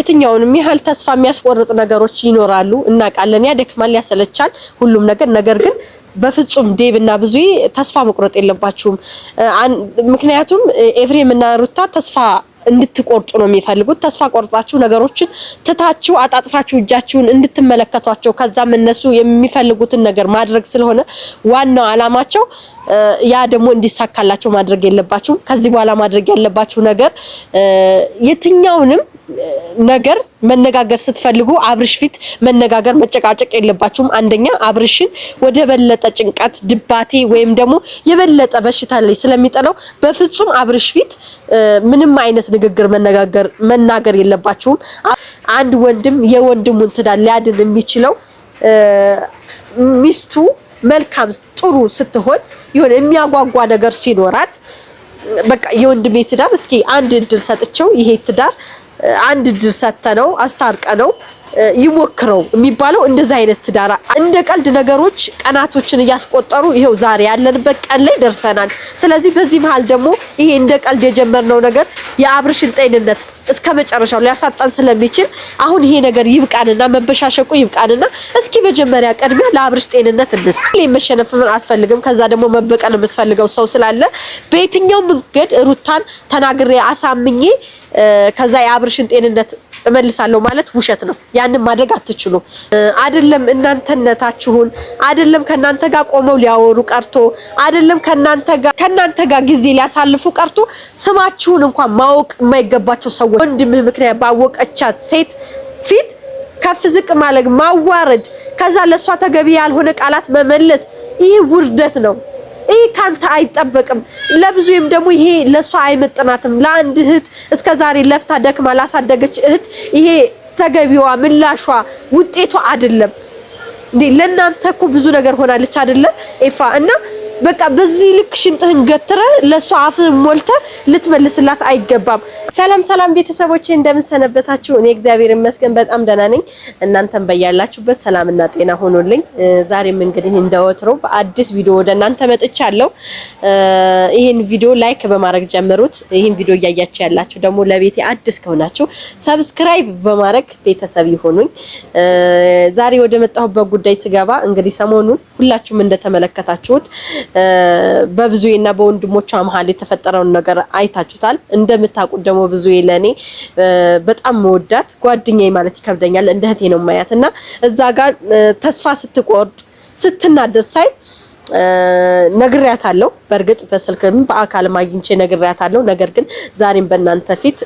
የትኛውንም ያህል ተስፋ የሚያስቆርጥ ነገሮች ይኖራሉ እናቃለን ያደክማል ያሰለቻል ሁሉም ነገር ግን በፍጹም ዴብና ብዙዬ ተስፋ መቁረጥ የለባችሁም ምክንያቱም ኤፍሬም እና ሩታ ተስፋ እንድትቆርጡ ነው የሚፈልጉት ተስፋ ቆርጣችሁ ነገሮችን ትታችሁ አጣጥፋችሁ እጃችሁን እንድትመለከቷቸው ከዛም እነሱ የሚፈልጉትን ነገር ማድረግ ስለሆነ ዋናው አላማቸው ያ ደግሞ እንዲሳካላችሁ ማድረግ የለባችሁም ከዚህ በኋላ ማድረግ ያለባችሁ ነገር የትኛውንም ነገር መነጋገር ስትፈልጉ አብርሽ ፊት መነጋገር መጨቃጨቅ የለባችሁም አንደኛ አብርሽን ወደ በለጠ ጭንቀት ድባቴ ወይም ደግሞ የበለጠ በሽታ ላይ ስለሚጠለው በፍጹም አብርሽ ፊት ምንም አይነት ንግግር መናገር የለባችሁም አንድ ወንድም የወንድሙን ትዳር ሊያድን የሚችለው ሚስቱ መልካም ጥሩ ስትሆን ይሁን የሚያጓጓ ነገር ሲኖራት በቃ የወንድሜ ትዳር እስኪ አንድ እድል ሰጥቸው ይሄ ትዳር አንድ እድል ሰተነው አስታርቀነው ይሞክረው የሚባለው እንደዛ አይነት ትዳር እንደ ቀልድ ነገሮች ቀናቶችን ያስቆጠሩ ይሄው ዛሬ ያለንበት ቀን ላይ ደርሰናል ስለዚህ በዚህ መሃል ደግሞ ይሄ እንደ ቀልድ የጀመርነው ነገር የአብርሽን ጤንነት እስከመጨረሻው ሊያሳጣን ስለሚችል አሁን ይሄ ነገር ይብቃንና መበሻሸቁ ይብቃንና እስኪ መጀመሪያ ቀድሜ ለአብርሽ ጤንነት እንስጥ ለመሸነፍም አስፈልግም ከዛ ደግሞ መበቀል የምትፈልገው ሰው ስላለ በየትኛው መንገድ ሩታን ተናግሬ አሳምኜ ከዛ የአብርሽን ጤንነት እመልሳለሁ ማለት ውሸት ነው ያንን ማድረግ አትችሉ አይደለም እናንተነታችሁን አይደለም ከናንተ ጋር ቆመው ሊያወሩ ቀርቶ አይደለም ከናንተ ጋር ጊዜ ሊያሳልፉ ቀርቶ ስማችሁን እንኳን ማወቅ የማይገባቸው ሰው ወንድምህ ምክንያት ባወቀቻት ሴት ፊት ከፍ ዝቅ ማለት ማዋረድ ከዛ ለሷ ተገቢ ያልሆነ ቃላት መመለስ ይሄ ውርደት ነው ይሄ ካንተ አይጠበቅም ለብዙም ደግሞ ይሄ ለሷ አይመጥናትም ለአንድ እህት እስከዛሬ ለፍታ ደክማ ላሳደገች እህት ይሄ ተገቢዋ ምላሿ ውጤቷ አይደለም እንዴ ለናንተ እኮ ብዙ ነገር ሆናለች አይደለ ኤፋ እና በቃ በዚህ ልክ ሽንጥህን ገትረ ለሷ አፍን ሞልተ ልትመልስላት አይገባም ሰላም ቤተሰቦቼ እንደምን ሰነበታችሁ እኔ እግዚአብሔር ይመስገን በጣም ደህና ነኝ እናንተም በያላችሁበት ሰላምና ጤና ሆኖልኝ ዛሬም እንግዲህ እንደወትሮ በአዲስ ቪዲዮ ወደ እናንተ መጥቻለሁ ይሄን ቪዲዮ ላይክ በማድረግ ጀምሩት ይሄን ቪዲዮ እያያችሁ ያላችሁ ደግሞ ለቤቴ አዲስ ከሆናችሁ ሰብስክራይብ በማድረግ ቤተሰብ ይሁኑኝ ዛሬ ወደ መጣሁበት ጉዳይ ስገባ እንግዲህ ሰሞኑን ሁላችሁም እንደተመለከታችሁት በብዙዬና በወንድሞቿ መሃል የተፈጠረውን ነገር አይታችሁታል እንደምታውቁት ደግሞ ብዙዬ ለኔ በጣም መወዳት ጓደኛዬ ማለት ይከብደኛል እንደ እህቴ ነው ማያትና እዛ ጋር ተስፋ ስትቆርጥ ስትናደድ ሳይ ነግሬያታለሁ በርግጥ በስልክም በአካል ማግኝቼ ነግሬያታለሁ ነገር ግን ዛሬም በእናንተ ፊት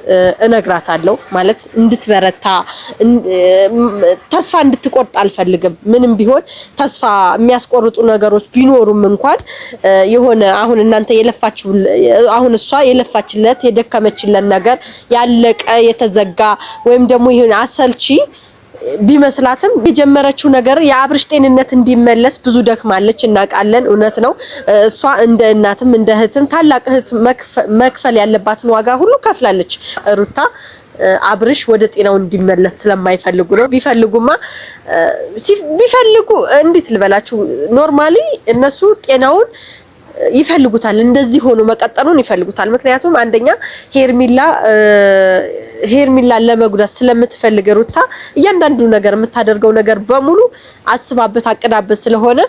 እነግራታለሁ ማለት እንድትበረታ ተስፋ እንድትቆርጥ አልፈልግም ምንም ቢሆን ተስፋ የሚያስቆርጡ ነገሮች ቢኖሩም እንኳን የሆነ አሁን እናንተ የለፋችሁ አሁን እሷ የለፋችለት የደከመችለት ነገር ያለቀ የተዘጋ ወይም ደግሞ ይሄን አሰልቺ ቢመስላትም የጀመረችው ነገር የአብርሽ ጤንነት እንዲመለስ ብዙ ደክማለች እናቃለን እውነት ነው እሷ እንደ እናትም እንደ እህትም ታላቅ እህት መክፈል ያለባትን ዋጋ ሁሉ ከፍላለች ሩታ አብርሽ ወደ ጤናው እንዲመለስ ስለማይፈልጉ ነው ቢፈልጉ እንዴት ልበላችሁ ኖርማሊ እነሱ ጤናውን ይፈልጉታል እንደዚህ ሆኖ መቀጠሉን ይፈልጉታል ምክንያቱም አንደኛ ሄርሚላ ለመጉዳት ስለምትፈልግ ሩታ እያንዳንዱ ነገር የምታደርገው ነገር በሙሉ አስባበት አቅዳበት ስለሆነ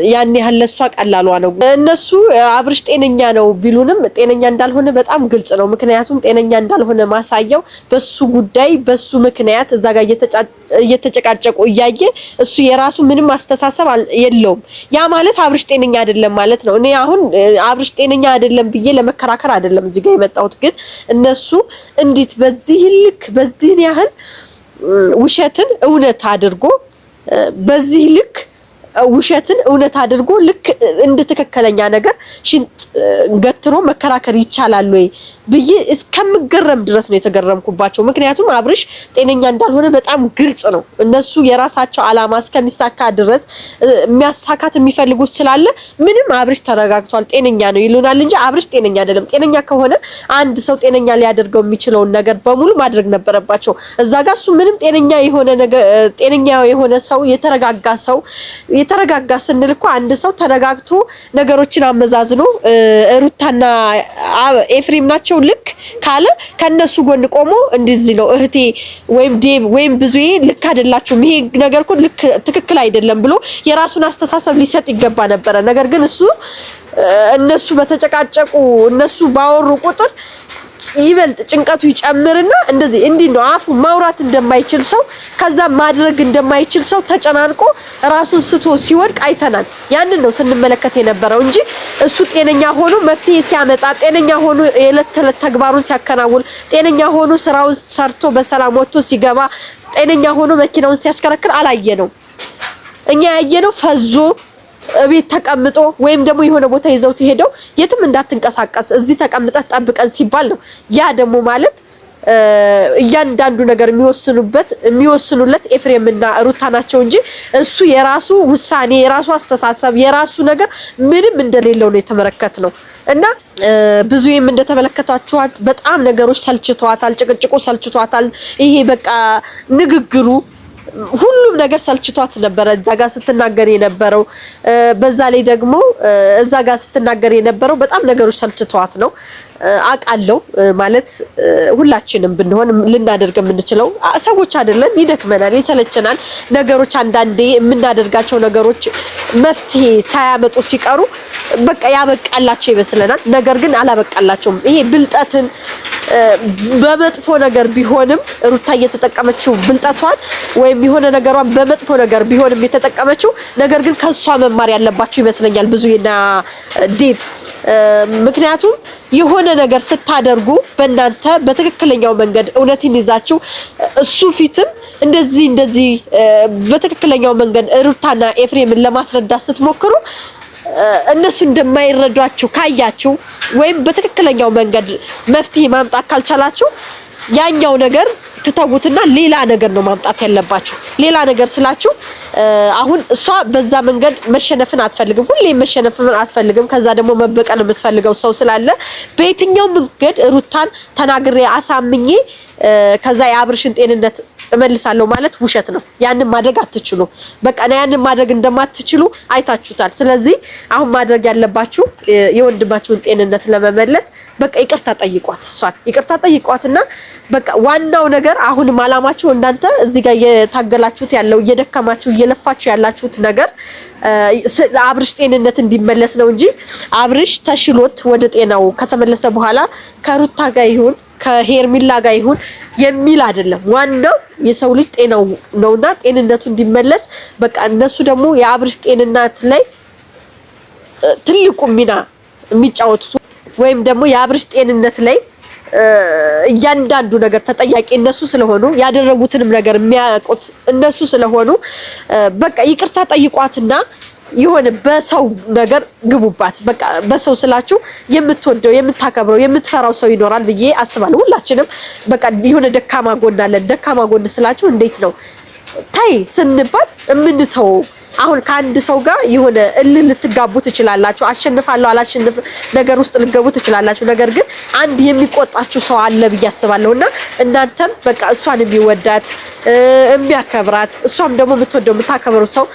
ያን ያህል ለሷ ቀላሏ ነው እነሱ አብርሽ ጤነኛ ነው ቢሉንም ጤነኛ እንዳልሆነ በጣም ግልጽ ነው ምክንያቱም ጤነኛ እንዳልሆነ ማሳያው በሱ ጉዳይ በሱ ምክንያት እዛ ጋር እየተጨቃጨቁ እያየ እሱ የራሱ ምንም አስተሳሰብ የለውም ያ ማለት አብርሽ ጤነኛ አይደለም ማለት ነው እኔ አሁን አብርሽ ጤነኛ አይደለም ብዬ ለመከራከር አይደለም እዚህ ጋር የመጣሁት ግን እነሱ እንዴት በዚህ ልክ በዚህ ያህል ውሸትን እውነት አድርጎ በዚህ ልክ ውሸትን እውነት አድርጎ ልክ እንደ ተከከለኛ ነገር ሽንጥ ገትሮ መከራከር ይቻላል ወይ ብዬ እስከምገረም ድረስ ነው የተገረምኩባቸው ምክንያቱም አብርሽ ጤነኛ እንዳልሆነ በጣም ግልጽ ነው እነሱ የራሳቸው አላማ እስከሚሳካ ድረስ የሚያሳካት የሚፈልጉት ስላለ ምንም አብርሽ ተረጋግቷል ጤነኛ ነው ይሉናል እንጂ አብርሽ ጤነኛ አይደለም ጤነኛ ከሆነ አንድ ሰው ጤነኛ ሊያደርገው የሚችለው ነገር በሙሉ ማድረግ ነበረባቸው እዛ ጋር እሱ ምንም ጤነኛ የሆነ ሰው የተረጋጋ ሰው የተረጋጋ ስንል እኮ አንድ ሰው ተረጋግቶ ነገሮችን አመዛዝኖ ሩታና ኤፍሬም ናቸው ልክ ካለ ከነሱ ጎን ቆሞ እንደዚህ ነው እህቴ ወይም ዴቭ ወይም ብዙዬ ልክ አይደላችሁም ይሄ ነገር እኮ ልክ ትክክል አይደለም ብሎ የራሱን አስተሳሰብ ሊሰጥ ይገባ ነበር። ነገር ግን እነሱ በተጨቃጨቁ እነሱ ባወሩ ቁጥር ይበልጥ ጭንቀቱ ይጨምርና እንደዚህ ነው አፉ ማውራት እንደማይችል ሰው ከዛ ማድረግ እንደማይችል ሰው ተጨናንቆ ራሱን ስቶ ሲወድቅ አይተናል። ያንን ነው ስንመለከት የነበረው እንጂ እሱ ጤነኛ ሆኖ መፍትሄ ሲያመጣ ጤነኛ ሆኖ የዕለት ተዕለት ተግባሩን ሲያከናውን ጤነኛ ሆኖ ስራውን ሰርቶ በሰላም ወጥቶ ሲገባ ጤነኛ ሆኖ መኪናውን ሲያሽከረክር አላየነው። እኛ ያየነው ፈዞ ቤት ተቀምጦ ወይም ደግሞ የሆነ ቦታ ይዘውት ሄደው የትም እንዳትንቀሳቀስ እዚህ ተቀምጠህ ጠብቀን ሲባል ነው። ያ ደግሞ ማለት እያንዳንዱ ነገር የሚወስኑለት ኤፍሬምና ሩታ ናቸው እንጂ እሱ የራሱ ውሳኔ የራሱ አስተሳሰብ የራሱ ነገር ምንም እንደሌለው ነው የተመለከትነው። እና ብዙዬም እንደተመለከታችኋት በጣም ነገሮች ሰልችቷታል። ጭቅጭቁ ሰልችቷታል። ይሄ በቃ ንግግሩ ሁሉም ነገር ሰልችቷት ነበር እዛ ጋር ስትናገር የነበረው። በዛ ላይ ደግሞ እዛ ጋር ስትናገር የነበረው በጣም ነገሮች ሰልችቷት ነው አቃለው ማለት ሁላችንም ብንሆን ልናደርግ የምንችለው ሰዎች አይደለም። ይደክመናል፣ ይሰለቸናል። ነገሮች አንዳንዴ የምናደርጋቸው ነገሮች መፍትሄ ሳያመጡ ሲቀሩ በቃ ያበቃላቸው ይመስለናል። ነገር ግን አላበቃላቸውም። ይሄ ብልጠትን በመጥፎ ነገር ቢሆንም ሩታ እየተጠቀመችው ብልጠቷን ወይም የሆነ ነገሯን በመጥፎ ነገር ቢሆንም የተጠቀመችው ነገር ግን ከሷ መማር ያለባቸው ይመስለኛል ብዙዬና ዴቭ። ምክንያቱም የሆነ ነገር ስታደርጉ በእናንተ በትክክለኛው መንገድ እውነትን ይዛችሁ እሱ ፊትም እንደዚህ በትክክለኛው መንገድ ሩታና ኤፍሬምን ለማስረዳት ስትሞክሩ እነሱ እንደማይረዷችሁ ካያችሁ ወይም በትክክለኛው መንገድ መፍትሄ ማምጣት ካልቻላችሁ ያኛው ነገር ትተውትና ሌላ ነገር ነው ማምጣት ያለባችሁ። ሌላ ነገር ስላችሁ አሁን እሷ በዛ መንገድ መሸነፍን አትፈልግም፣ ሁሌ መሸነፍን አትፈልግም። ከዛ ደግሞ መበቀል የምትፈልገው ሰው ስላለ በየትኛው መንገድ ሩታን ተናግሬ አሳምኜ ከዛ የአብርሽን ጤንነት እመልሳለሁ ማለት ውሸት ነው። ያንን ማድረግ አትችሉ። በቃ ያንን ማድረግ እንደማትችሉ አይታችሁታል። ስለዚህ አሁን ማድረግ ያለባችሁ የወንድማችሁን ጤንነት ለመመለስ በቃ ይቅርታ ጠይቋት፣ እሷን ይቅርታ ጠይቋትና በቃ ዋናው ነገር አሁንም አላማችሁ እናንተ እዚህ ጋር የታገላችሁት ያለው እየደከማችሁ እየለፋችሁ ያላችሁት ነገር አብርሽ ጤንነት እንዲመለስ ነው እንጂ አብርሽ ተሽሎት ወደ ጤናው ከተመለሰ በኋላ ከሩታ ጋር ይሁን ከሄርሚላ ጋር ይሁን የሚል አይደለም። ዋናው የሰው ልጅ ጤናው ነውና ጤንነቱ እንዲመለስ በቃ እነሱ ደግሞ የአብርሽ ጤንነት ላይ ትልቁ ሚና የሚጫወቱት ወይም ደግሞ የአብርሽ ጤንነት ላይ እያንዳንዱ ነገር ተጠያቂ እነሱ ስለሆኑ ያደረጉትንም ነገር የሚያውቁት እነሱ ስለሆኑ በቃ ይቅርታ ጠይቋትና የሆነ በሰው ነገር ግቡባት። በቃ በሰው ስላችሁ የምትወደው የምታከብረው የምትፈራው ሰው ይኖራል ብዬ አስባለሁ። ሁላችንም በቃ የሆነ ደካማ ጎን አለን። ደካማ ጎን ስላችሁ እንዴት ነው ታይ ስንባል የምንተው አሁን ከአንድ ሰው ጋር የሆነ እልህ ልትጋቡ ትችላላችሁ። አሸንፋለሁ አላሸንፍ ነገር ውስጥ ልትገቡ ትችላላችሁ። ነገር ግን አንድ የሚቆጣችሁ ሰው አለ ብዬ አስባለሁና እናንተም በቃ እሷን የሚወዳት የሚያከብራት እሷም ደግሞ የምትወደው የምታከብረው ሰው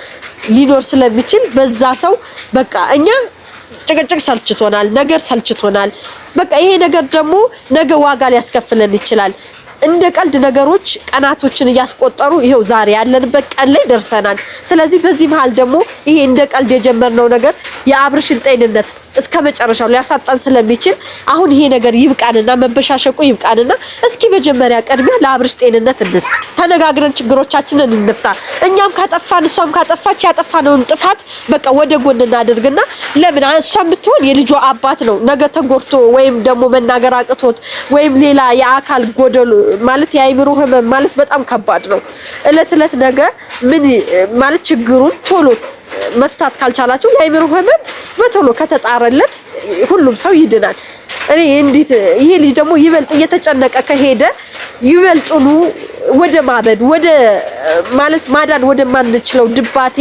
ሊኖር ስለሚችል በዛ ሰው በቃ እኛ ጭቅጭቅ ሰልችቶናል፣ ነገር ሰልችቶናል። በቃ ይሄ ነገር ደግሞ ነገ ዋጋ ሊያስከፍለን ይችላል። እንደ ቀልድ ነገሮች ቀናቶችን እያስቆጠሩ ይሄው ዛሬ ያለንበት ቀን ላይ ደርሰናል። ስለዚህ በዚህ መሃል ደግሞ ይሄ እንደ ቀልድ የጀመርነው ነገር የአብርሽን ጤንነት እስከመጨረሻው ሊያሳጣን ስለሚችል አሁን ይሄ ነገር ይብቃንና መበሻሸቁ ይብቃንና እስኪ መጀመሪያ ቀድሚያ ለአብርሽ ጤንነት እንስጥ። ተነጋግረን ችግሮቻችንን እንፍታ። እኛም ካጠፋን እሷም ካጠፋች ያጠፋነውን ጥፋት በቃ ወደ ጎን እናድርግና ለምን እሷም ብትሆን የልጇ አባት ነው። ነገ ተጎርቶ ወይም ደግሞ መናገር አቅቶት ወይም ሌላ የአካል ጎደሎ ማለት የአይምሮ ህመም ማለት በጣም ከባድ ነው። እለት ነገ ምን ማለት ችግሩን ቶሎ መፍታት ካልቻላችሁ የአይምሮ ህመም በቶሎ ከተጣረለት ሁሉም ሰው ይድናል። እኔ እንዴት ይሄ ልጅ ደግሞ ይበልጥ እየተጨነቀ ከሄደ ይበልጡኑ ወደ ማበድ ወደ ማለት ማዳን ወደ ማንችለው ድባቴ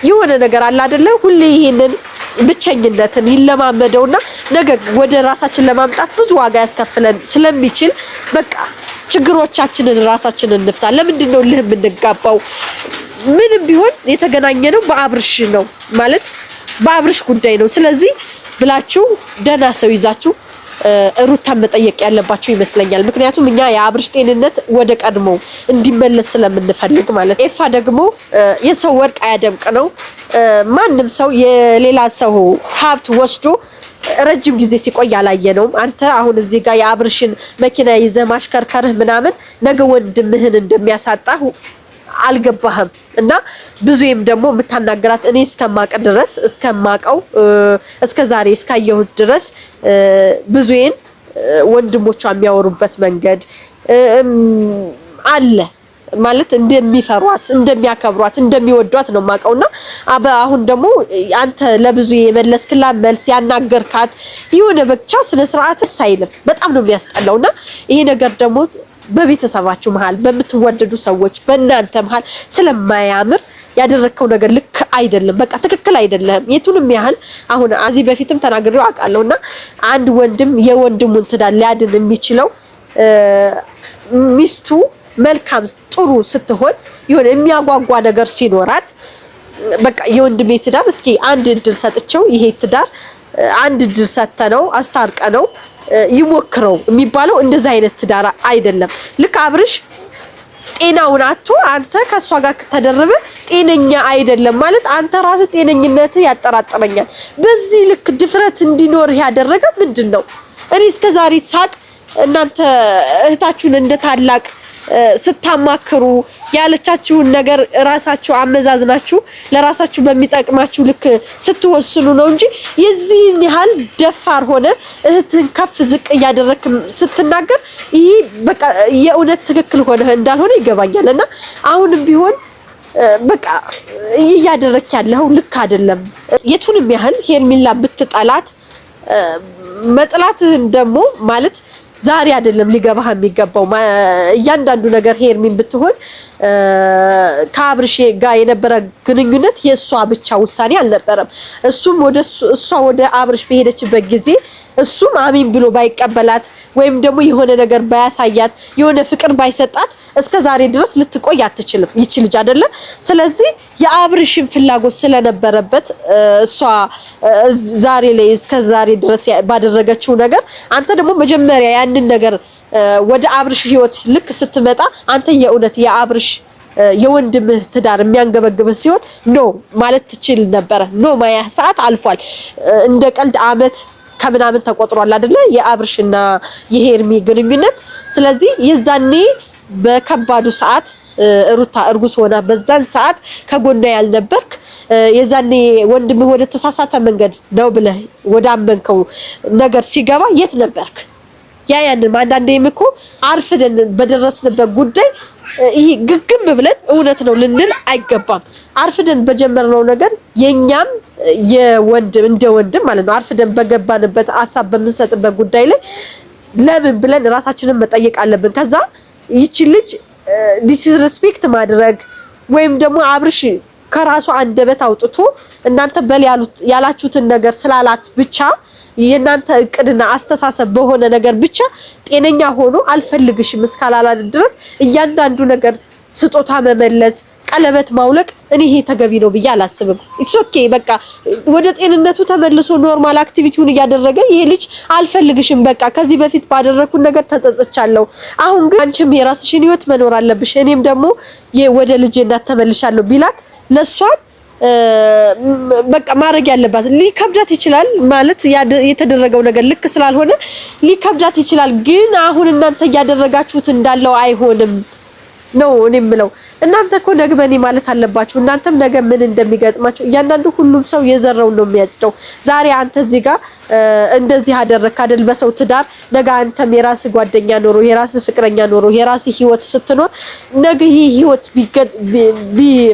የሆነ ነገር አለ አይደለ? ሁሌ ይሄንን ብቸኝነትን ይለማመደውና ነገ ወደ ራሳችን ለማምጣት ብዙ ዋጋ ያስከፍለን ስለሚችል በቃ ችግሮቻችንን ራሳችንን እንፍታ። ለምንድን ነው ልህ የምንጋባው? ምንም ቢሆን የተገናኘነው በአብርሽ ነው ማለት በአብርሽ ጉዳይ ነው። ስለዚህ ብላችሁ ደህና ሰው ይዛችሁ ሩታን መጠየቅ ያለባችሁ ይመስለኛል። ምክንያቱም እኛ የአብርሽ ጤንነት ወደ ቀድሞ እንዲመለስ ስለምንፈልግ ማለት ኤፋ ደግሞ የሰው ወርቅ አያደምቅ ነው። ማንም ሰው የሌላ ሰው ሀብት ወስዶ ረጅም ጊዜ ሲቆይ አላየነውም። አንተ አሁን እዚህ ጋር የአብርሽን መኪና ይዘህ ማሽከርከርህ ምናምን ነገ ወንድምህን እንደሚያሳጣህ አልገባህም። እና ብዙም ደግሞ የምታናገራት እኔ እስከማቀ ድረስ እስከማቀው እስከዛሬ እስካየሁት ድረስ ብዙዬን ወንድሞቿ የሚያወሩበት መንገድ አለ ማለት እንደሚፈሯት እንደሚያከብሯት እንደሚወዷት ነው ማቀውና አሁን ደግሞ አንተ ለብዙ የመለስክላት መልስ ያናገርካት ይሁን ብቻ ስነ ስርዓት ሳይልም በጣም ነው የሚያስጠላውና ይሄ ነገር ደግሞ በቤተሰባችሁ መሃል በምትወደዱ ሰዎች በእናንተ መሃል ስለማያምር ያደረከው ነገር ልክ አይደለም። በቃ ትክክል አይደለም። የቱንም ያህል አሁን አዚህ በፊትም ተናግሬው አውቃለሁና አንድ ወንድም የወንድሙን ትዳር ሊያድን የሚችለው ሚስቱ መልካም ጥሩ ስትሆን የሆነ የሚያጓጓ ነገር ሲኖራት በቃ የወንድሜ ትዳር እስኪ አንድ እድል ሰጥቼው ይሄ ትዳር አንድ እድል ሰተነው አስታርቀነው ይሞክረው የሚባለው እንደዛ አይነት ትዳር አይደለም። ልክ አብርሽ ጤናውን አጥቶ አንተ ከሷ ጋር ተደረበ ጤነኛ አይደለም ማለት አንተ ራስህ ጤነኝነት ያጠራጥረኛል። በዚህ ልክ ድፍረት እንዲኖር ያደረገ ምንድነው? እኔ እስከዛሬ ሳቅ እናንተ እህታችሁን እንደ ታላቅ ስታማክሩ ያለቻችሁን ነገር ራሳችሁ አመዛዝናችሁ ለራሳችሁ በሚጠቅማችሁ ልክ ስትወስኑ ነው እንጂ የዚህን ያህል ደፋር ሆነ እህትን ከፍ ዝቅ ያደረክ ስትናገር ይሄ በቃ የእውነት ትክክል ሆነ እንዳልሆነ ይገባኛልና አሁንም ቢሆን በቃ ያደረክ ያለው ልክ አይደለም። የቱንም ያህል ሄርሚላ ብትጠላት መጥላትህን ደግሞ ማለት ዛሬ አይደለም ሊገባህ የሚገባው እያንዳንዱ ነገር ሄርሚን ብትሆን ከአብርሽ ጋር የነበረ ግንኙነት የሷ ብቻ ውሳኔ አልነበረም። እሱም እሷ ወደ አብርሽ በሄደችበት ጊዜ እሱም አሚን ብሎ ባይቀበላት ወይም ደግሞ የሆነ ነገር ባያሳያት የሆነ ፍቅር ባይሰጣት እስከ ዛሬ ድረስ ልትቆይ አትችልም ይቺ ልጅ አይደለ። ስለዚህ የአብርሽን ፍላጎት ስለነበረበት እሷ ዛሬ ላይ እስከ ዛሬ ድረስ ባደረገችው ነገር አንተ ደግሞ መጀመሪያ ያንን ነገር ወደ አብርሽ ህይወት ልክ ስትመጣ አንተ የእውነት የአብርሽ የወንድምህ ትዳር የሚያንገበግብህ ሲሆን ኖ ማለት ትችል ነበር። ኖ ማያ ሰዓት አልፏል። እንደ ቀልድ አመት ከምናምን ተቆጥሯል አይደለ የአብርሽና የሄርሚ ግንኙነት። ስለዚህ የዛኔ በከባዱ ሰዓት ሩታ እርጉዝ ሆና በዛን ሰዓት ከጎና ያልነበርክ የዛኔ ወንድምህ ወደ ተሳሳተ መንገድ ነው ብለህ ወደ አመንከው ነገር ሲገባ የት ነበርክ? ያንን አንዳንዴም እኮ አርፍደን በደረስንበት ጉዳይ ይሄ ግግም ብለን እውነት ነው ልንል አይገባም። አርፍደን በጀመርነው ነገር የኛም የወንድም እንደ ወንድም ማለት ነው አርፍደን በገባንበት ሐሳብ በምንሰጥበት ጉዳይ ላይ ለምን ብለን ራሳችንን መጠየቅ አለብን። ከዛ ይቺ ልጅ ዲስሪስፔክት ማድረግ ወይም ደግሞ አብርሽ ከራሱ አንደበት አውጥቶ እናንተ በል ያላችሁትን ነገር ስላላት ብቻ የናንተ እቅድና አስተሳሰብ በሆነ ነገር ብቻ ጤነኛ ሆኖ አልፈልግሽም እስካላላት ድረስ እያንዳንዱ ነገር ስጦታ መመለስ ቀለበት ማውለቅ እኔ ይሄ ተገቢ ነው ብዬ አላስብም። ኦኬ በቃ ወደ ጤንነቱ ተመልሶ ኖርማል አክቲቪቲውን እያደረገ ይሄ ልጅ አልፈልግሽም በቃ ከዚህ በፊት ባደረኩት ነገር ተጸጽቻለሁ፣ አሁን ግን አንቺም የራስሽን ህይወት መኖር አለብሽ እኔም ደግሞ ወደ ልጄ እናት ተመልሻለሁ ቢላት ለሷን በቃ ማድረግ ያለባት ሊከብዳት ይችላል ማለት የተደረገው ነገር ልክ ስላልሆነ ሊከብዳት ይችላል። ግን አሁን እናንተ ያደረጋችሁት እንዳለው አይሆንም ነው እኔ የምለው። እናንተ እኮ ነገ በኔ ማለት አለባችሁ። እናንተም ነገ ምን እንደሚገጥማችሁ እያንዳንዱ ሁሉም ሰው የዘራው ነው የሚያጭደው። ዛሬ አንተ እዚህ ጋር እንደዚህ አደረክ አይደል በሰው ትዳር፣ ነገ አንተም የራስ ጓደኛ ኖሮ የራስ ፍቅረኛ ኖሮ የራስ ህይወት ስትኖር ነገ ይሄ ህይወት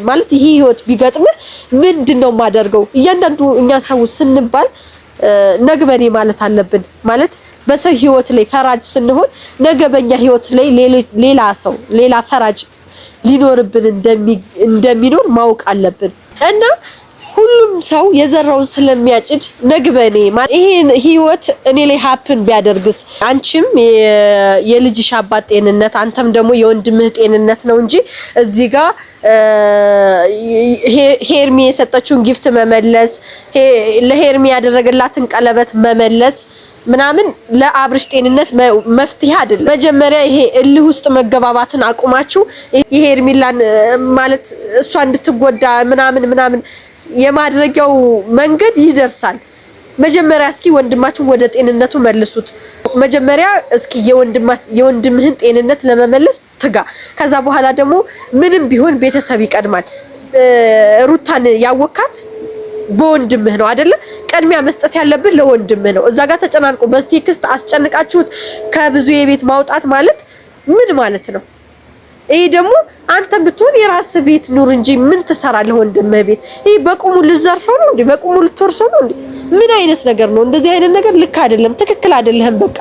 ማለት ይሄ ህይወት ቢገጥምህ ምንድነው ማደርገው? እያንዳንዱ እኛ ሰው ስንባል ነገ በኔ ማለት አለብን ማለት በሰው ህይወት ላይ ፈራጅ ስንሆን ነገ በእኛ ህይወት ላይ ሌላ ሰው ሌላ ፈራጅ ሊኖርብን እንደሚኖር ማወቅ አለብን። እና ሁሉም ሰው የዘራውን ስለሚያጭድ ነገ በኔ ይሄን ህይወት እኔ ላይ ሀፕን ቢያደርግስ አንቺም የልጅሽ አባት ጤንነት አንተም ደግሞ የወንድምህ ጤንነት ነው እንጂ እዚህ ጋር ሄርሚ የሰጠችውን ጊፍት መመለስ ለሄርሚ ያደረገላትን ቀለበት መመለስ ምናምን ለአብርሽ ጤንነት መፍትሄ አይደለም። መጀመሪያ ይሄ እልህ ውስጥ መገባባትን አቁማችሁ የሄርሚላን ማለት እሷ እንድትጎዳ ምናምን የማድረጊያው መንገድ ይደርሳል። መጀመሪያ እስኪ ወንድማችሁ ወደ ጤንነቱ መልሱት። መጀመሪያ እስኪ የወንድምህን ጤንነት ለመመለስ ትጋ። ከዛ በኋላ ደግሞ ምንም ቢሆን ቤተሰብ ይቀድማል። ሩታን ያወካት በወንድምህ ነው አይደለ? ቀድሚያ መስጠት ያለብን ለወንድምህ ነው። እዛ ጋር ተጨናንቁ በቴክስት አስጨንቃችሁት ከብዙ የቤት ማውጣት ማለት ምን ማለት ነው? ይሄ ደግሞ አንተም ብትሆን የራስ ቤት ኑር እንጂ ምን ትሰራለህ ወንድምህ ቤት? ይሄ በቁሙ ልትዘርፈው ነው እንዴ? በቁሙ ልትወርሰው ነው እንዴ? ምን አይነት ነገር ነው? እንደዚህ አይነት ነገር ልክ አይደለም፣ ትክክል አይደለም። በቃ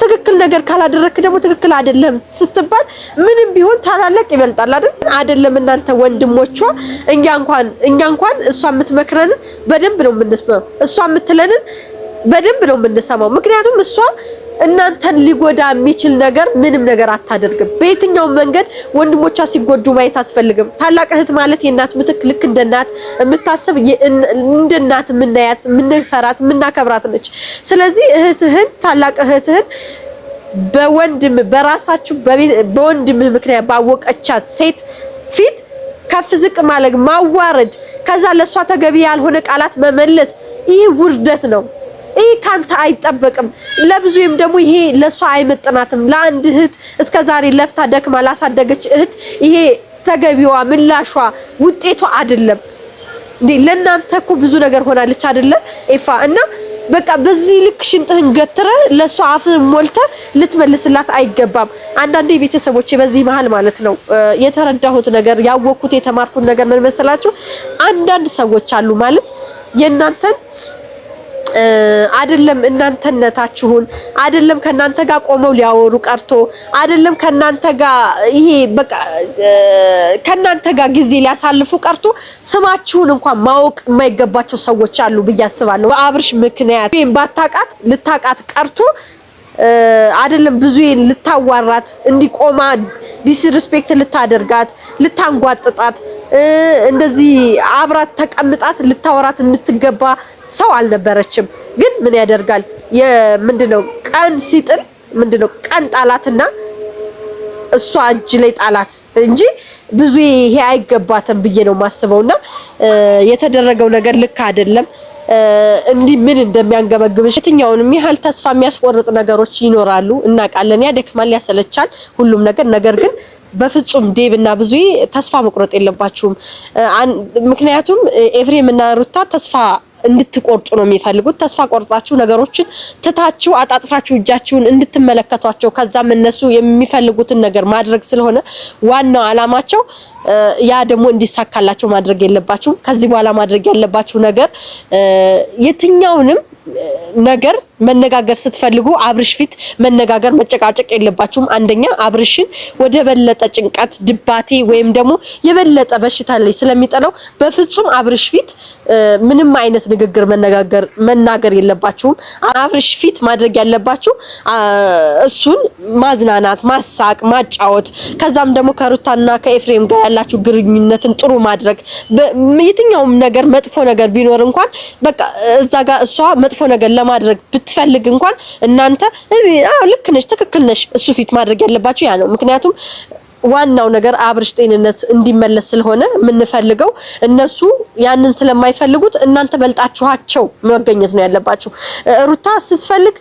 ትክክል ነገር ካላደረክ ደግሞ ትክክል አይደለም ስትባል ምንም ቢሆን ታላላቅ ይበልጣል አይደለም? እናንተ ወንድሞቿ እኛ እንኳን እሷ የምትመክረንን በደንብ ነው የምንሰማው፣ እሷ የምትለንን በደንብ ነው የምንሰማው። ምክንያቱም እሷ እናንተን ሊጎዳ የሚችል ነገር ምንም ነገር አታደርግም። በየትኛው መንገድ ወንድሞቿ ሲጎዱ ማየት አትፈልግም። ታላቅ እህት ማለት የእናት ምትክ ልክ እንደ እናት የምታስብ እንደ እናት የምናያት የምንፈራት የምናከብራት ነች። ስለዚህ እህትህን ታላቅ እህትህን በራሳችሁ በወንድምህ ምክንያት ባወቀቻት ሴት ፊት ከፍ ዝቅ ማለት ማዋረድ፣ ከዛ ለሷ ተገቢ ያልሆነ ቃላት መመለስ ይህ ውርደት ነው። ይሄ ካንተ አይጠበቅም። ለብዙም ደግሞ ይሄ ለሷ አይመጥናትም። ለአንድ እህት እስከዛሬ ለፍታ ደክማ ላሳደገች እህት ይሄ ተገቢዋ ምላሿ ውጤቷ አይደለም እንዴ? ለእናንተ እኮ ብዙ ነገር ሆናለች አይደለ ኤፋ? እና በቃ በዚህ ልክ ሽንጥህን ገትረ ለሷ አፍህን ሞልተ ልትመልስላት አይገባም። አንዳንዴ ቤተሰቦቼ በዚህ መሀል ማለት ነው የተረዳሁት ነገር ያወቅኩት የተማርኩት ነገር ምን መሰላችሁ? አንዳንድ ሰዎች አሉ ማለት የእናንተን አይደለም እናንተነታችሁን አይደለም ከናንተ ጋር ቆመው ሊያወሩ ቀርቶ አይደለም ከናንተ ጋር ይሄ በቃ ከናንተ ጋር ጊዜ ሊያሳልፉ ቀርቶ ስማችሁን እንኳን ማወቅ የማይገባቸው ሰዎች አሉ ብዬ አስባለሁ። በአብርሽ ምክንያት ባታቃት ልታቃት ቀርቶ አይደለም ብዙ ልታዋራት እንዲቆማ ዲስሪስፔክት ልታደርጋት ልታንጓጥጣት እንደዚህ አብራት ተቀምጣት ልታወራት የምትገባ ሰው አልነበረችም። ግን ምን ያደርጋል ምንድነው ቀን ሲጥል ምንድነው ቀን ጣላትና እሷ እጅ ላይ ጣላት እንጂ ብዙ ይሄ አይገባትም ብዬ ነው ማስበውና የተደረገው ነገር ልክ አይደለም። እንዲህ ምን እንደሚያንገበግብሽ የትኛውንም ያህል ተስፋ የሚያስቆርጥ ነገሮች ይኖራሉ እናውቃለን። ያደክማል፣ ያሰለቻል ሁሉም ነገር ግን በፍጹም ዴብና ብዙ ተስፋ መቁረጥ የለባችሁም። ምክንያቱም ኤፍሬም እና ሩታ ተስፋ እንድትቆርጡ ነው የሚፈልጉት። ተስፋ ቆርጣችሁ ነገሮችን ትታችሁ አጣጥፋችሁ እጃችሁን እንድትመለከቷቸው ከዛም እነሱ የሚፈልጉትን ነገር ማድረግ ስለሆነ ዋናው አላማቸው ያ ደግሞ እንዲሳካላችሁ ማድረግ የለባችሁም። ከዚህ በኋላ ማድረግ ያለባችሁ ነገር የትኛውንም ነገር መነጋገር ስትፈልጉ አብርሽ ፊት መነጋገር መጨቃጨቅ የለባችሁም። አንደኛ አብርሽን ወደ በለጠ ጭንቀት ድባቴ ወይም ደግሞ የበለጠ በሽታ ላይ ስለሚጠለው በፍጹም አብርሽ ፊት ምንም አይነት ንግግር መናገር የለባችሁም። አብርሽ ፊት ማድረግ ያለባችሁ እሱን ማዝናናት፣ ማሳቅ፣ ማጫወት ከዛም ደግሞ ከሩታና ከኤፍሬም ጋር ያላችሁ ግንኙነትን ጥሩ ማድረግ። የትኛውም ነገር መጥፎ ነገር ቢኖር እንኳን በቃ እዛ ጋር እሷ መጥፎ ነገር ለማድረግ ብትፈልግ እንኳን እናንተ ልክ ነሽ ትክክል ነሽ እሱ ፊት ማድረግ ያለባችሁ ያ ነው። ምክንያቱም ዋናው ነገር አብርሽ ጤንነት እንዲመለስ ስለሆነ የምንፈልገው እነሱ ያንን ስለማይፈልጉት እናንተ በልጣችኋቸው መገኘት ነው ያለባችሁ። ሩታ ስትፈልግ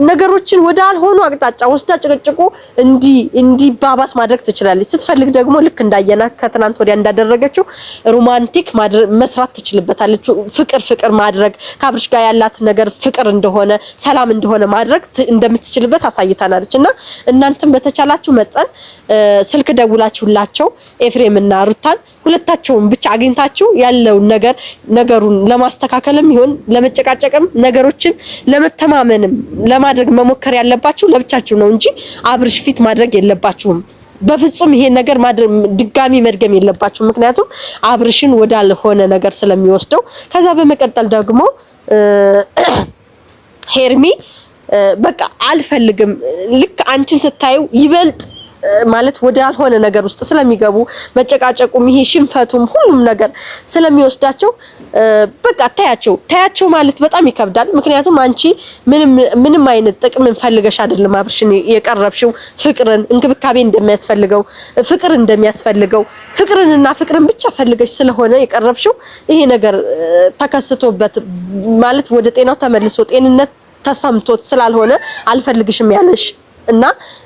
ነገሮችን ወደ አልሆኑ አቅጣጫ ወስዳ ጭቅጭቁ እንዲባባስ ማድረግ ትችላለች። ስትፈልግ ደግሞ ልክ እንዳየናት ከትናንት ወዲያ እንዳደረገችው ሮማንቲክ መስራት ትችልበታለች። ፍቅር ማድረግ ከአብርሽ ጋር ያላት ነገር ፍቅር እንደሆነ ሰላም እንደሆነ ማድረግ እንደምትችልበት አሳይታናለች። እና እናንተም በተቻላችሁ መጠን ስልክ ደውላችሁላቸው ኤፍሬምና ሩታን ሁለታቸውን ብቻ አግኝታችሁ ያለው ነገሩን ለማስተካከልም ይሁን ለመጨቃጨቅም ነገሮችን ለመተማመንም ለማድረግ መሞከር ያለባችሁ ለብቻችሁ ነው እንጂ አብርሽ ፊት ማድረግ የለባችሁም። በፍጹም ይሄን ነገር ድጋሚ መድገም የለባችሁም። ምክንያቱም አብርሽን ወዳልሆነ ነገር ስለሚወስደው። ከዛ በመቀጠል ደግሞ ሄርሚ በቃ አልፈልግም ልክ አንቺን ስታዩ ይበልጥ ማለት ወደ ያልሆነ ነገር ውስጥ ስለሚገቡ መጨቃጨቁም ይሄ ሽንፈቱም ሁሉም ነገር ስለሚወስዳቸው በቃ ታያቸው ማለት በጣም ይከብዳል። ምክንያቱም አንቺ ምንም አይነት ጥቅምን ፈልገሽ አይደለም አብርሽን የቀረብሽው ፍቅርን እንክብካቤ እንደሚያስፈልገው ፍቅርንና ፍቅርን ብቻ ፈልገሽ ስለሆነ የቀረብሽው ይሄ ነገር ተከስቶበት ማለት ወደ ጤናው ተመልሶ ጤንነት ተሰምቶት ስላልሆነ አልፈልግሽም ያለሽ እና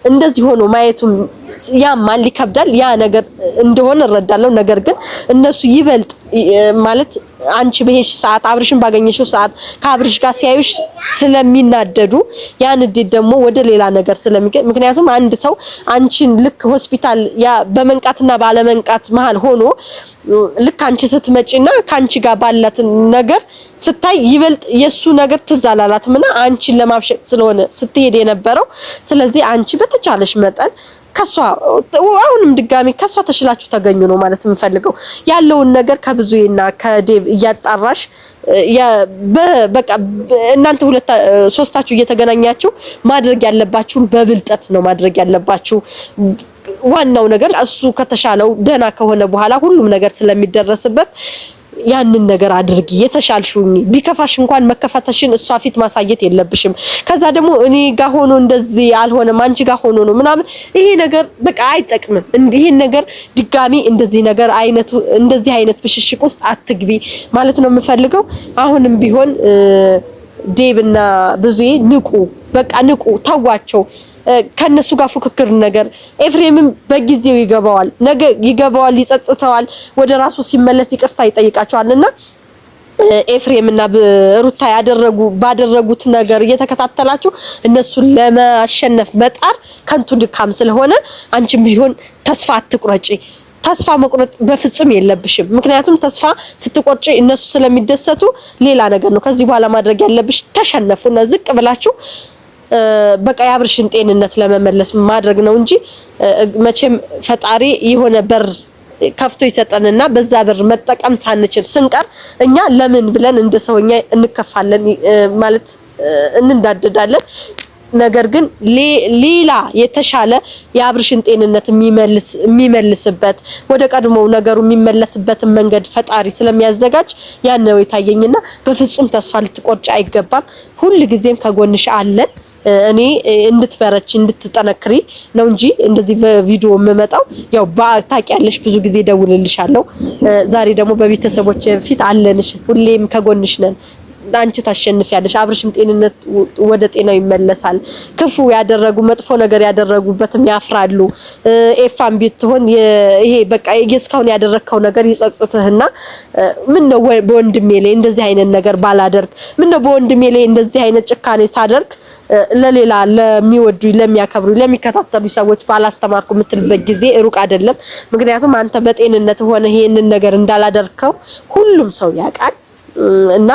እንደዚህ ሆኖ ማየቱም ያማል ይከብዳል። ያ ነገር እንደሆነ እረዳለሁ። ነገር ግን እነሱ ይበልጥ ማለት አንቺ በሄሽ ሰዓት አብርሽን ባገኘሽው ሰዓት ከአብርሽ ጋር ሲያዩሽ ስለሚናደዱ ያን እንዴት ደግሞ ወደ ሌላ ነገር ምክንያቱም አንድ ሰው አንቺን ልክ ሆስፒታል ያ በመንቃትና ባለመንቃት መሃል ሆኖ ልክ አንቺ ስትመጪና ካንቺ ጋር ባላት ነገር ስታይ ይበልጥ የሱ ነገር ትዛላላትምና አንቺን ለማብሸቅ ስለሆነ ስትሄድ የነበረው ስለዚህ አንቺ በተቻለሽ መጠን ከሷ አሁንም ድጋሚ ከሷ ተሽላችሁ ተገኙ ነው ማለት የምፈልገው ያለውን ነገር ከብዙዬና ከዴብ እያጣራሽ በቃ እናንተ ሶስታችሁ እየተገናኛችሁ ማድረግ ያለባችሁን በብልጠት ነው ማድረግ ያለባችሁ። ዋናው ነገር እሱ ከተሻለው ደህና ከሆነ በኋላ ሁሉም ነገር ስለሚደረስበት ያንን ነገር አድርጊ። የተሻልሽውኝ ቢከፋሽ እንኳን መከፋተሽን እሷ ፊት ማሳየት የለብሽም። ከዛ ደግሞ እኔ ጋር ሆኖ እንደዚህ አልሆነም አንቺ ጋር ሆኖ ነው ምናምን ይሄ ነገር በቃ አይጠቅምም። ይሄን ነገር ድጋሚ እንደዚህ አይነት ብሽሽቅ ውስጥ አትግቢ ማለት ነው የምፈልገው። አሁንም ቢሆን ዴብና ብዙዬ በቃ ንቁ ተዋቸው። ከነሱ ጋር ፉክክር ነገር ኤፍሬምም በጊዜው ይገባዋል ይጸጽተዋል። ወደ ራሱ ሲመለስ ይቅርታ ይጠይቃቸዋልና ኤፍሬምና ሩታ ባደረጉት ነገር እየተከታተላችሁ እነሱን ለማሸነፍ መጣር ከንቱ ድካም ስለሆነ አንቺም ቢሆን ተስፋ አትቁረጪ። ተስፋ መቁረጥ በፍጹም የለብሽም። ምክንያቱም ተስፋ ስትቆርጪ እነሱ ስለሚደሰቱ ሌላ ነገር ነው። ከዚህ በኋላ ማድረግ ያለብሽ ተሸነፉና ዝቅ ብላችሁ በቃ የአብርሽን ጤንነት ለመመለስ ማድረግ ነው እንጂ መቼም ፈጣሪ የሆነ በር ከፍቶ ይሰጠንና በዛ በር መጠቀም ሳንችል ስንቀር እኛ ለምን ብለን እንደ ሰውኛ እንከፋለን ማለት እንንዳደዳለን። ነገር ግን ሌላ የተሻለ የአብርሽን ጤንነት የሚመልስበት ወደ ቀድሞው ነገሩ የሚመለስበት መንገድ ፈጣሪ ስለሚያዘጋጅ ያን ነው የታየኝና በፍጹም ተስፋ ልትቆርጪ አይገባም። ሁሉ ጊዜም ከጎንሽ አለን። እኔ እንድትበረቺ እንድትጠነክሪ ነው እንጂ እንደዚህ በቪዲዮ የምመጣው ያው ታውቂያለሽ ብዙ ጊዜ ደውልልሻለሁ። ዛሬ ደግሞ በቤተሰቦች ፊት አለንሽ፣ ሁሌም ከጎንሽ ነን። አንቺ ታሸንፊያለሽ። አብርሽም ጤንነት ወደ ጤናው ይመለሳል። ክፉ ያደረጉ መጥፎ ነገር ያደረጉበትም ያፍራሉ። ኤፋም ቢትሆን ይሄ በቃ እስካሁን ያደረከው ነገር ይጸጽትህና ምን ነው በወንድሜ ላይ እንደዚህ አይነት ነገር ባላደርግ፣ ምን ነው በወንድሜ ላይ እንደዚህ አይነት ጭካኔ ሳደርግ ለሌላ ለሚወዱ ለሚያከብሩ ለሚከታተሉ ሰዎች ባላስተማርኩ የምትልበት ጊዜ ሩቅ አይደለም። ምክንያቱም አንተ በጤንነት ሆነ ይሄንን ነገር እንዳላደርከው ሁሉም ሰው ያውቃል እና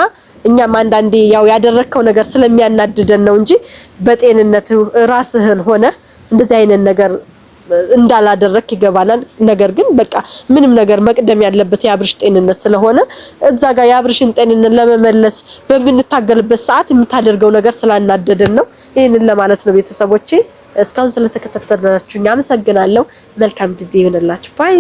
እኛም አንዳንዴ ያው ያደረከው ነገር ስለሚያናድደን ነው እንጂ በጤንነት ራስህን ሆነ እንደዚህ አይነት ነገር እንዳላደረክ ይገባናል። ነገር ግን በቃ ምንም ነገር መቅደም ያለበት የአብርሽ ጤንነት ስለሆነ እዛ ጋር የአብርሽን ጤንነት ለመመለስ በምንታገልበት ሰዓት የምታደርገው ነገር ስላናደደን ነው። ይሄንን ለማለት ነው ቤተሰቦቼ። እስካሁን ስለተከታተላችሁኝ አመሰግናለሁ። መልካም ጊዜ ይሁንላችሁ። ባይ